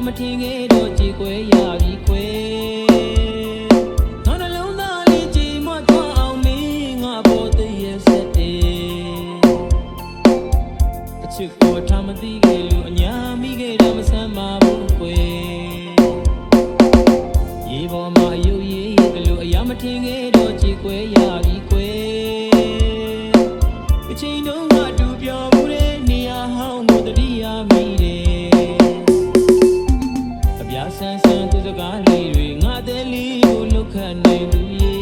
မထင်ခဲ့တော့ကြည်ခွဲရပြီခွဲနောက်နှလုံးသားလေးကြည်မွတ်သွားအောင်မင်းငါပေါ်တည်းရဲ့စက်တဲ့အချစ်ကိုထားမသိခဲ့လို့အညာမိခဲ့တော့မဆမ်းပါဘူးခွဲရေပေါ်မှာရုပ်ရည်ကလို့အရာမထင်ခဲ့တော့ကြည်ခွဲရပြီခွဲအချိန်တုန်းကတူပြောမှုတဲ့နေရာဟောင်းကိုတတိယမိတယ်အပြားဆန်းဆန်းသူစကားလေးတွေငါတဲ့လေးကိုလှုပ်ခတ်နေသူရေ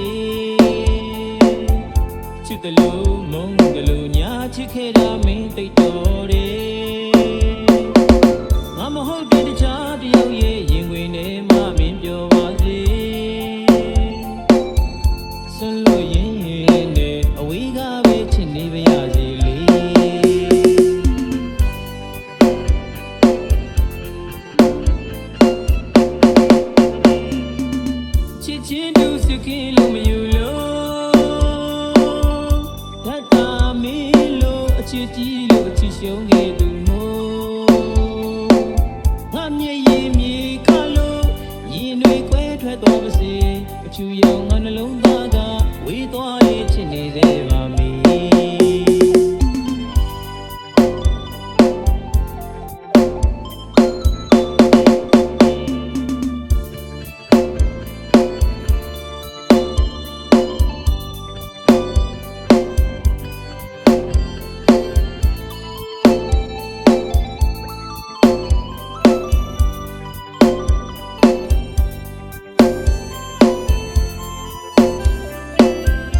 ချစ်တယ်လို့မုန်းတယ်လို့ညာချစ်ခဲ့တာမင်းသိတော်တယ်ငါမဟုတ်တဲ့တခြားတယောက်ရဲ့ရင်ဝင်ထဲမှာမင်းပြောပါစေဆွလို့ရင်နဲ့အဝေးကပဲချစ်နေပါရစေလေချစ်ချင်းတူစကင်းလို့မယူလို့တတ်တာမင်းလို့အချစ်ကြီးလို့အချစ်ရှုံးခဲ့သူမို့ငါမျက်ရည်မြေခါလို့ရင်တွေကွဲထွက်သွားပါစေအချူရောင်ငါနှလုံးသားကဝေးသွားရဲ့ချစ်နေသေးပါမည်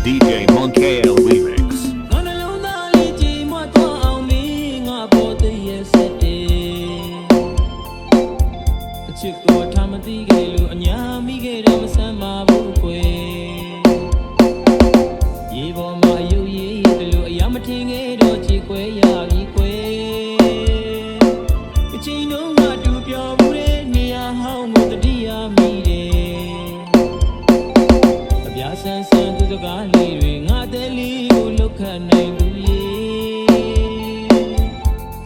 DJ Monkale Remix ငါနှလုံးသားလေးကြည်မွတ်သွားအောင်မင်းငါပေါ်တည်းရဲ့စက်တဲ့အချစ်ကိုထားမသိခဲ့လို့အညာမိခဲ့တော့မဆမ်းပါဘူးခွေရေပေါ်မှာရုပ်ရည်ကလို့အရာမထင်ခဲ့တော့ကြည်ခွဲရပြီခွေအချိန်တုန်းကတူပြောမှုတဲ့နေရာဟောင်းကိုတတိယမိတယ်အပြားဆန်းဆန်းသူစကားလေးတွေငါတဲ့လေးကိုလှုပ်ခတ်နိုင်သူရေ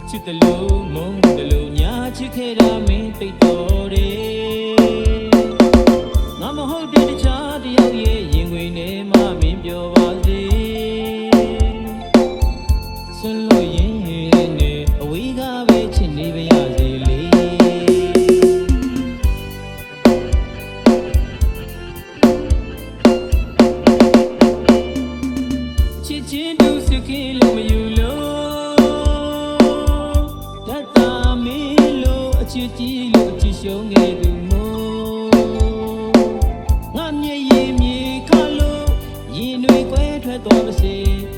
ချစ်တယ်လို့မုန်းတယ်လို့ညာချစ်ခဲ့တာမင်းသိတော်တယ်ငါမဟုတ်တဲ့တခြားတယောက်ရဲ့ရင်ဝင်ထဲမှာမင်းပြောပါစေဆွလို့ရင်နဲ့အဝေးကပဲချစ်နေပါရစေလေချစ်ချင်းတူစကင်းလို့မယူလို့တတ်တာမင်းလို့အချစ်ကြီးလို့အချစ်ရှုံးခဲ့သူမို့ငါမျက်ရည်မြေခါလို့ရင်တွေကွဲထွက်သွားပါစေ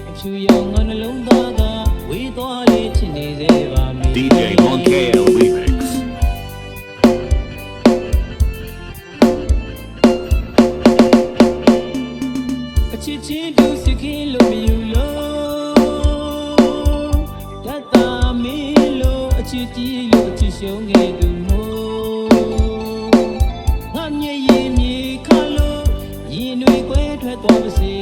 အချူရောင်ငါနှလုံးသားကဝေးသွားလေချစ်နေသေးပါမည် DJ Monkale Remix အချစ်ချင်းတူစကင်းလို့မယူလို့တတ်တာမင်းလို့အချစ်ကြီးလို့အချစ်ရှုံးခဲ့သူမို့ငါမျက်ရည်မြေခါလို့ရင်တွေကွဲထွက်သွားပါစေ